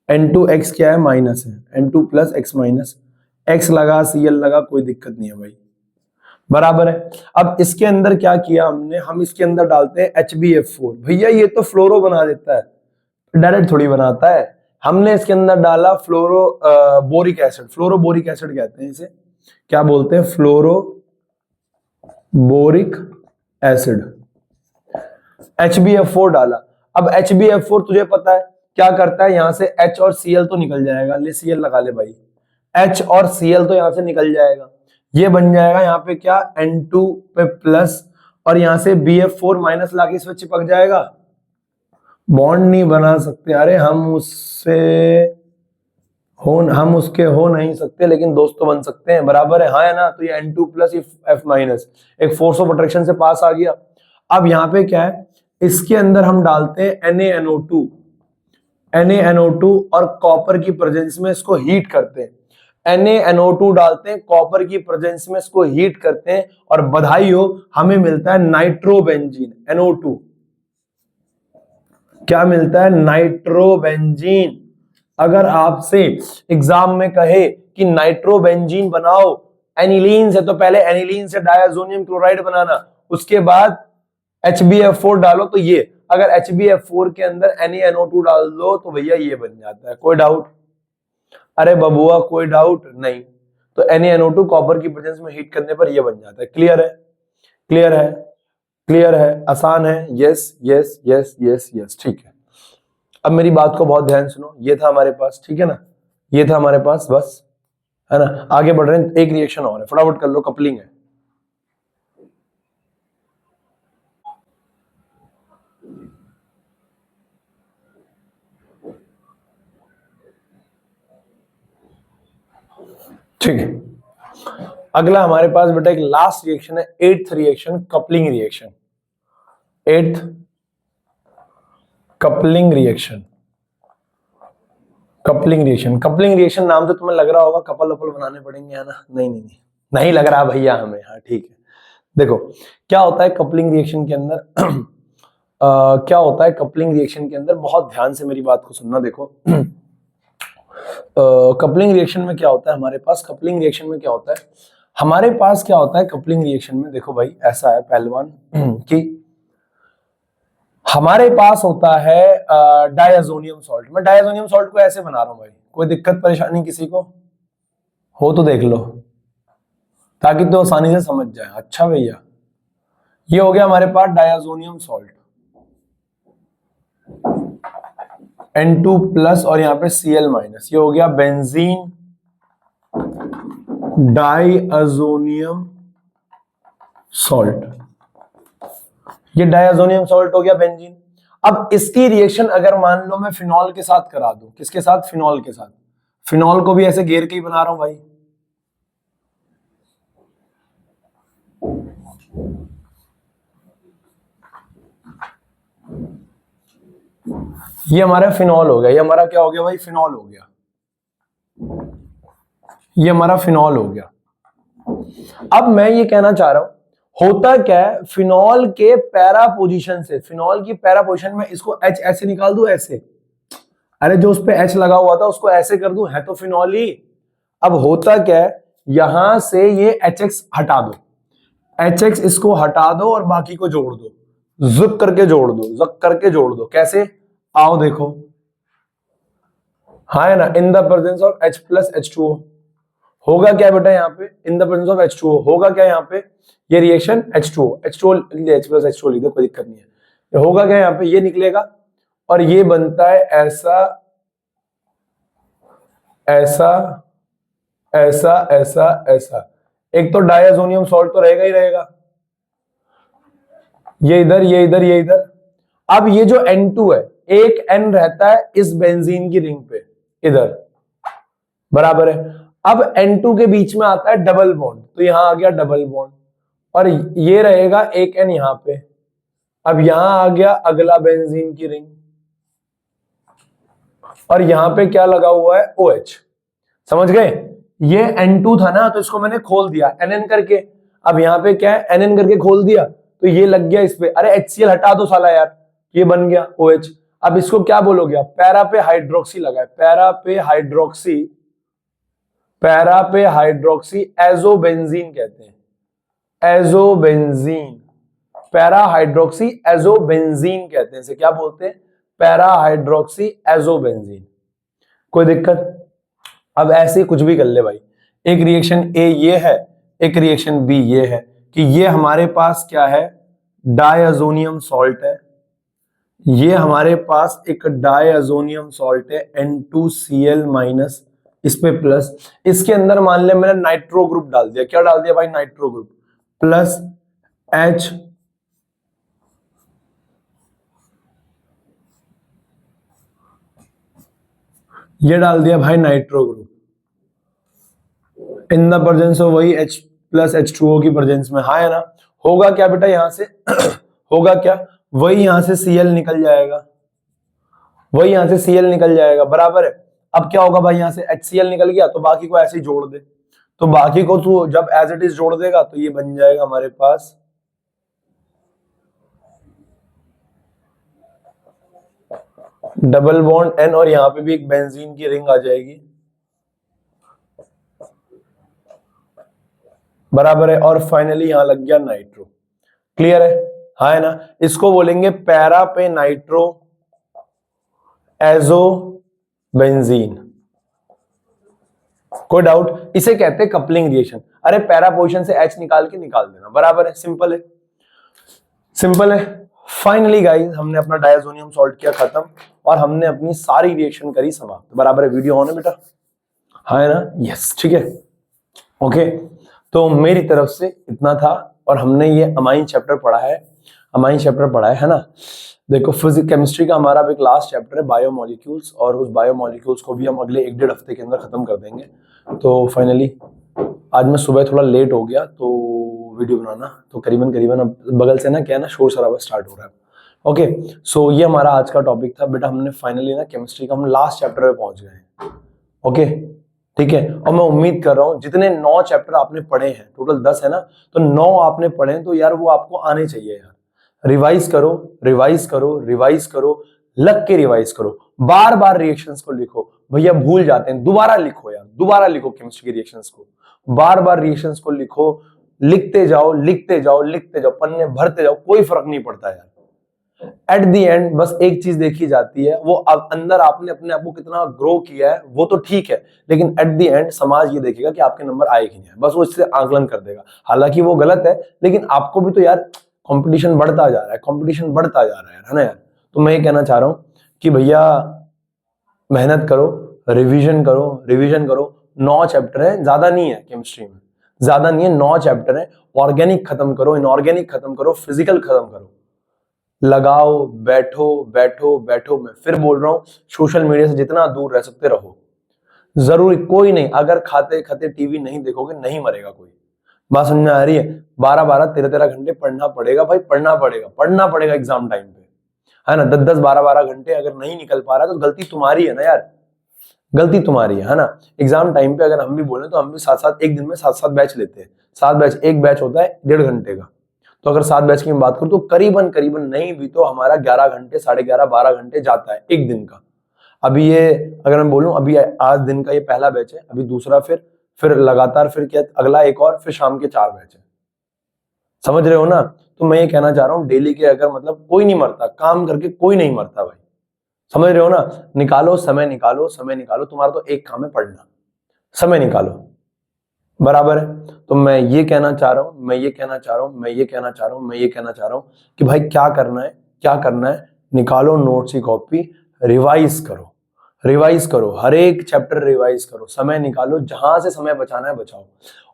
N2X क्या है, माइनस है, N2 plus X minus, X लगा Cl लगा, कोई दिक्कत नहीं है भाई, बराबर है। अब इसके अंदर क्या किया हमने, हम इसके अंदर डालते हैं HbF4, भैया ये तो फ्लोरो बना देता है, डायरेक्ट थोड़ी बनाता है। हमने इसके अंदर डाला फ्लोरो बोरिक एसिड, फ्लोरोबोरिक एसिड कहते हैं इसे, क्या बोलते हैं, फ्लोरो बोरिक एसिड, HbF4 डाला। अब HbF4 तुझे पता है क्या करता है, यहां से H और Cl तो निकल जाएगा, ले Cl लगा ले भाई, H और Cl तो यहां से निकल जाएगा, ये बन जाएगा यहाँ पे क्या, N2 पे प्लस, और यहां से BF4 माइनस लाके इस पे चिपक जाएगा, बॉन्ड नहीं बना सकते, अरे हम उसके हो नहीं सकते, लेकिन दोस्त तो बन सकते हैं, बराबर है, हाँ है ना। तो ये N2 प्लस F माइनस, एक फोर्स ऑफ अट्रैक्शन से पास आ गया। अब यहाँ पे क्या है, इसके अंदर हम डालते हैं NaNO2 और कॉपर की प्रेजेंस में इसको हीट करते हैं। NaNO2 डालते हैं कॉपर की प्रेजेंस में, इसको हीट करते हैं और बधाई हो हमें मिलता है नाइट्रोबेंजीन NO2। क्या मिलता है? नाइट्रोबेंजीन। अगर आपसे एग्जाम में कहे कि नाइट्रोबेंजीन बनाओ एनिलीन से, तो पहले एनिलीन से डायazonium क्लोराइड बनाना, उसके बाद HbF4 डालो, तो ये अगर HbF4 के अंदर NaNO2 डाल दो तो भैया ये बन जाता है। कोई डाउट? अरे बबुआ कोई डाउट नहीं। तो NaNO2 कॉपर की प्रेजेंस में हीट करने पर ये बन जाता है। क्लियर है? क्लियर है? क्लियर है? आसान है? Yes yes yes yes yes, ठीक है। अब मेरी बात को बहुत ध्यान सुनो, ये था हमारे पास, ठीक है ना, ये था हमारे पास, बस, है ना। आगे बढ़ रहे हैं, एक रिएक्शन और है, फटाफट कर लो, कपलिंग है। ठीक है, अगला हमारे पास बेटा एक लास्ट रिएक्शन है, 8th reaction, coupling reaction. 8th coupling reaction. Coupling reaction, coupling reaction नाम तो तुम्हें लग रहा होगा कपल वपल बनाने पड़ेंगे, है ना? नहीं नहीं नहीं, नहीं लग रहा भैया हमें। हाँ ठीक है, देखो क्या होता है कपलिंग रिएक्शन के अंदर क्या होता है कपलिंग रिएक्शन के अंदर, बहुत ध्यान से मेरी बात को सुनना। देखो कपलिंग रिएक्शन में क्या होता है हमारे पास, कपलिंग रिएक्शन में क्या होता है हमारे पास, क्या होता है कपलिंग रिएक्शन में, देखो भाई ऐसा है पहलवान कि हमारे पास होता है डायazonium सॉल्ट। मैं डायazonium सॉल्ट को ऐसे बना रहा हूं भाई, कोई दिक्कत परेशानी किसी को हो तो देख लो, ताकि तो आसानी से समझ जाए। अच्छा भैया, ये हो गया हमारे पास डायazonium सॉल्ट, N2 प्लस और यहाँ पे Cl माइनस, ये हो गया बेंजीन डायazonium सॉल्ट। ये डायazonium सॉल्ट हो गया बेंजीन। अब इसकी रिएक्शन अगर मान लो मैं फिनॉल के साथ करा दूं, किसके साथ? फिनॉल के साथ। फिनॉल को भी ऐसे घेर के ही बना रहा हूं भाई, ये हमारा फिनॉल हो गया, ये हमारा क्या हो गया भाई? फिनॉल हो गया, ये हमारा फिनॉल हो गया। अब मैं ये कहना चाह रहा हूं, होता क्या है फिनॉल के पैरा पोजीशन से, फिनॉल की पैरा पोजीशन में इसको H ऐसे निकाल दूं, ऐसे, अरे जो उस पे H लगा हुआ था उसको ऐसे कर दूं, है तो फिनॉल ही। अब होता क्या है, यहां से ये HX हटा दो, HX इसको हटा दो और बाकी को जोड़ दो, ज़ुक करके जोड़ दो, ज़क करके जोड़ दो। कैसे? आओ देखो, हाँ है ना, in the presence of H plus H2O होगा क्या बेटा यहाँ पे? In the presence of H2O होगा क्या यहाँ पे? ये reaction H2O H plus H2O लिख दो, कोई दिक्कत नहीं है। होगा क्या यहाँ पे? ये निकलेगा और ये बनता है ऐसा ऐसा ऐसा ऐसा ऐसा। एक तो डायazonium सॉल्ट तो रहेगा ही रहेगा, ये इधर ये इधर ये इधर। अब ये जो N2 है, एक N रहता है इस बेंजीन की रिंग पे इधर, बराबर है। अब N2 के बीच में आता है डबल बॉन्ड, तो यहां आ गया डबल बॉन्ड, और ये रहेगा एक N यहां पे। अब यहां आ गया अगला बेंजीन की रिंग, और यहां पे क्या लगा हुआ है? OH। समझ गए? ये N2 था ना, तो इसको मैंने खोल दिया NN करके। अब यहाँ पे क्या है? NN करके खोल दिया, तो ये लग गया इस पे। अरे HCl हटा दो साला यार, ये बन गया OH। अब इसको क्या बोलोगे? पैरा पे हाइड्रोक्सी लगा है, पैरा पे हाइड्रोक्सी, पैरा पे हाइड्रोक्सी एजोबेंजीन कहते हैं, एजोबेंजीन, पैरा हाइड्रोक्सी एजोबेंजीन कहते हैं इसे। क्या बोलते हैं? Para hydroxy azobenzene. कोई दिक्कत? अब ऐसे कुछ भी कर ले भाई, एक रिएक्शन ए ये है, एक रिएक्शन बी ये है, कि ये हमारे पास क्या है? डायazonium सॉल्ट है, ये हमारे पास एक डायazonium सॉल्ट है N2Cl माइनस, इस पे प्लस, इसके अंदर मान ले मैंने नाइट्रो ग्रुप डाल दिया। क्या डाल दिया भाई? नाइट्रो ग्रुप, प्लस H ये डाल दिया भाई nitro group, in the presence of वही H प्लस H2O की प्रेजेंस में। हाँ है ना? होगा क्या बेटा यहां से होगा क्या? वही यहां से Cl निकल जाएगा, वही यहां से Cl निकल जाएगा, बराबर है। अब क्या होगा भाई, यहां से HCl निकल गया तो बाकी को ऐसे ही जोड़ दे, तो बाकी को तू जब एज इट इज जोड़ देगा तो ये बन जाएगा हमारे पास डबल बॉन्ड N, और यहां पे भी एक बेंजीन की रिंग आ जाएगी, बराबर है। और फाइनली यहां लग गया नाइट्रो। क्लियर है? हाँ है ना। इसको बोलेंगे पैरा पे नाइट्रो एजो बेंजीन। कोई डाउट? इसे कहते हैं कपलिंग रिएक्शन। अरे पैरा पोजीशन से H निकाल के निकाल देना, बराबर है, सिंपल है, सिंपल है। फाइनली गाइस हमने अपना डायजोनियम सॉल्ट किया खत्म, और हमने अपनी सारी रिएक्शन करी समाप्त, बराबर है। वीडियो ऑन है बेटा? हाँ है ना? यस, ठीक है, ओके। तो मेरी तरफ से इतना था, और हमने ये अमाइन चैप्टर पढ़ा है, अमाइन चैप्टर पढ़ा है ना। देखो फिजिक्स केमिस्ट्री का हमारा एक लास्ट चैप्टर है बायोमोलिक्यूल्स, और उस बायोमोलिक्यूल्स को भी हम अगले 1-1.5 हफ्ते के अंदर खत्म कर देंगे। तो फाइनली आज मैं सुबह थोड़ा लेट हो गया तो वीडियो बनाना, तो करीबन अब बगल से ना क्या है ना शोर शराबा स्टार्ट हो रहा है। ओके, सो ये हमारा आज का टॉपिक था बेटा। हमने फाइनली ना केमिस्ट्री का हम लास्ट चैप्टर पे पहुंच गए हैं। ओके, ठीक है। और मैं उम्मीद कर रहा हूं जितने 9 चैप्टर आपने पढ़े हैं, टोटल 10 है ना, तो 9 आपने पढ़े हैं, तो यार वो आपको आने चाहिए यार। रिवाइज करो, रिवाइज करो, रिवाइज करो, लग के रिवाइज करो, बार बार रिएक्शंस को लिखो। भैया भूल जाते हैं, दोबारा लिखो यार, दोबारा लिखो केमिस्ट्री के रिएक्शंस को, बार बार रिएक्शंस को लिखो, लिखते जाओ, लिखते जाओ, लिखते जाओ, पन्ने भरते जाओ, कोई फर्क नहीं पड़ता यार। एट दी एंड बस एक चीज देखी जाती है, वो अंदर आपने अपने आप को कितना ग्रो किया है, वो तो ठीक है, लेकिन एट दी एंड समाज ये देखेगा कि आपके नंबर आए कि नहीं है, बस वो इससे आकलन कर देगा। हालांकि वो गलत है, लेकिन आपको भी तो यार कंपटीशन बढ़ता जा रहा है, कंपटीशन बढ़ता जा रहा है ना यार। तो मैं ये कहना चाह रहा हूं कि भैया मेहनत करो, रिविजन करो, रिविजन करो। 9 चैप्टर है, ज्यादा नहीं है केमिस्ट्री में, ज्यादा नहीं है, 9 चैप्टर है। ऑर्गेनिक खत्म करो, इनऑर्गेनिक खत्म करो, फिजिकल खत्म करो, लगाओ, बैठो बैठो बैठो। मैं फिर बोल रहा हूं, सोशल मीडिया से जितना दूर रह सकते रहो। जरूरी कोई नहीं, अगर खाते खाते टीवी नहीं देखोगे नहीं मरेगा कोई। बात समझ में आ रही है? 12-12 13-13 घंटे पढ़ना पड़ेगा भाई, पढ़ना पड़ेगा, पढ़ना पड़ेगा एग्जाम टाइम पे, है ना। 10-10 12-12 घंटे अगर नहीं निकल पा रहा तो गलती तुम्हारी है ना यार, गलती तुम्हारी है ना। एग्जाम टाइम पे अगर हम भी बोले तो हम भी साथ-साथ एक दिन में 7-7 बैच लेते हैं, 7 बैच, एक बैच होता है 1.5 घंटे का। तो अगर 7 बैच की मैं बात करूं तो करीबन करीबन नहीं भी तो हमारा 11 घंटे, 11.5 12 घंटे जाता है एक दिन का। अभी ये अगर मैं बोलूं, अभी आज दिन का ये पहला बैच है, अभी दूसरा, फिर लगातार, फिर क्या अगला एक और, फिर शाम के 4 बैच है। समझ रहे हो ना? तो मैं ये कहना चाह रहा हूँ डेली के अगर मतलब कोई नहीं मरता, काम करके कोई नहीं मरता भाई। समझ रहे हो ना? निकालो समय, निकालो समय, निकालो। तुम्हारा तो एक काम है पढ़ना, समय निकालो, बराबर है। तो मैं ये कहना चाह रहा हूं, मैं ये कहना चाह रहा हूं, मैं ये कहना चाह रहा हूं, मैं ये कहना चाह रहा हूं कि भाई क्या करना है, क्या करना है, निकालो नोट्स की कॉपी, रिवाइज करो, रिवाइज करो, हर एक चैप्टर रिवाइज करो, समय निकालो, जहां से समय बचाना है बचाओ।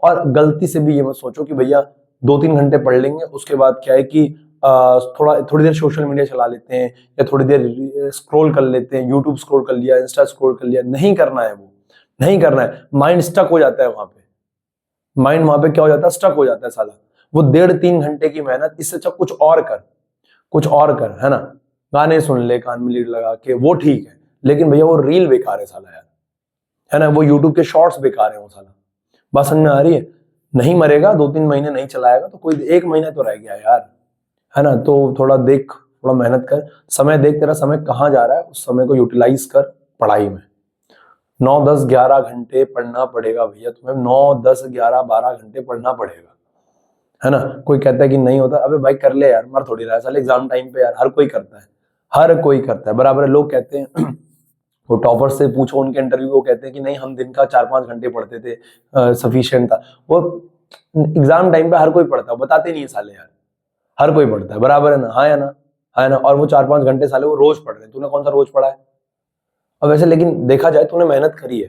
और गलती से भी ये मत सोचो कि भैया 2-3 घंटे पढ़ लेंगे, उसके बाद क्या है कि थोड़ी देर सोशल मीडिया चला लेते हैं, या थोड़ी देर स्क्रॉल कर लेते हैं, यूट्यूब स्क्रॉल कर लिया, इंस्टा स्क्रॉल कर लिया। नहीं करना है, वो नहीं करना है। माइंड स्टक हो जाता है वहां पे, माइंड वहां पे क्या हो जाता है, स्टक हो जाता है साला। वो 1.5-3 घंटे की मेहनत, इससे अच्छा कुछ और कर, कुछ और कर, है ना। गाने सुन ले कान में लीड लगा के, वो ठीक है, लेकिन भैया वो रील बेकार है साला यार, है ना। वो यूट्यूब के शॉर्ट्स बेकार है वो साला। बात समझ में आ रही है? नहीं मरेगा, 2-3 महीने नहीं चलाएगा तो कोई 1 महीना तो रह गया यार, है ना। तो थोड़ा देख, थोड़ा मेहनत कर, समय देख, तेरा समय कहाँ जा रहा है, उस समय को यूटिलाइज कर पढ़ाई में। 9-10-11 घंटे पढ़ना पड़ेगा भैया तुम्हें, 9-10-11-12 घंटे पढ़ना पड़ेगा, है ना। कोई कहता है कि नहीं होता, अबे भाई कर ले यार, मर थोड़ी रहा है साले एग्जाम टाइम पे यार, हर कोई करता है, हर कोई करता है, बराबर है। लोग कहते हैं वो टॉपर से पूछो उनके इंटरव्यू, वो कहते हैं कि नहीं हम दिन का 4-5 घंटे पढ़ते थे, सफिशिएंट था। वो एग्जाम टाइम पे हर कोई पढ़ता है, बताते नहीं है साले यार, हर कोई पढ़ता है, बराबर है ना, हाँ या ना, है ना। और वो 4-5 घंटे साले वो रोज पढ़ रहे हैं, तूने कौन सा रोज पढ़ा है? और वैसे लेकिन देखा जाए तूने मेहनत करी है,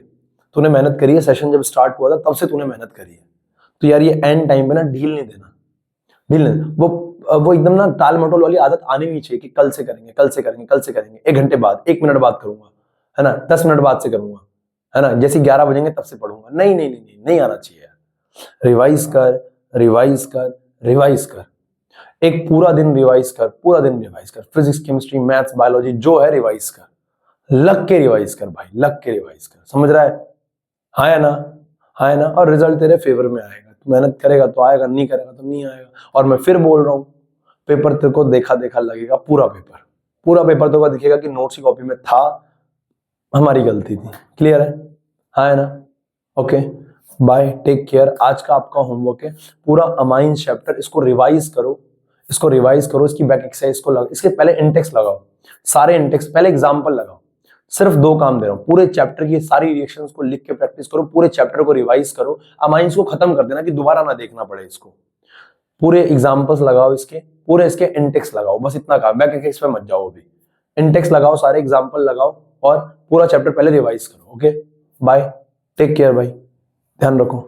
तूने मेहनत करी है, सेशन जब स्टार्ट हुआ था तब से तूने मेहनत करी है। तो यार ये एंड टाइम पे ना ढील नहीं देना, ढील नहीं, वो एकदम ना टाल मटोल वाली आदत आनी नहीं चाहिए कि कल से करेंगे, कल से करेंगे, कल से करेंगे, 1 घंटे बाद, 1 मिनट बाद करूंगा, है ना, 10 मिनट बाद से करूंगा, है ना, जैसे 11 बजेंगे तब से पढ़ूंगा। नहीं नहीं नहीं नहीं, नहीं आना चाहिए यार। रिवाइज कर, रिवाइज कर, रिवाइज कर, एक पूरा दिन रिवाइज कर, पूरा दिन रिवाइज कर, फिजिक्स केमिस्ट्री मैथ्स बायोलॉजी जो है रिवाइज कर, लग के रिवाइज कर भाई, लग के रिवाइज कर, समझ रहा है? हाँ या ना? हाँ या ना? और रिजल्ट तेरे फेवर में आएगा, तू मेहनत करेगा तो आएगा, नहीं करेगा तो नहीं आएगा। और मैं फिर बोल रहा हूँ, पेपर तेरे को देखा देखा लगेगा, पूरा पेपर, पूरा पेपर तेरे को दिखेगा कि नोट्स की कॉपी में था, हमारी गलती थी। क्लियर है? हाँ है ना? Okay, bye, take care. आज का आपका होमवर्क है पूरा अमाइंस चैप्टर, इसको रिवाइज करो, इसको रिवाइज करो, इसकी बैक एक्सरसाइज को लगाओ, इसके पहले इंटेक्स लगाओ, सारे इंटेक्स, पहले एग्जाम्पल लगाओ। सिर्फ 2 काम दे रहा हूं, पूरे चैप्टर की सारी रिएक्शंस को लिख के प्रैक्टिस करो, पूरे चैप्टर को रिवाइज करो, अमाइंस को खत्म कर देना कि दोबारा ना देखना पड़े इसको। पूरे एग्जाम्पल्स लगाओ इसके, पूरे इसके इंटेक्स लगाओ, बस इतना काम, बैक एक्सरसाइज पे मत जाओ अभी। इंटेक्स लगाओ, सारे एग्जाम्पल लगाओ और पूरा चैप्टर पहले रिवाइज करो। ओके, बाय, टेक केयर भाई, ध्यान रखो।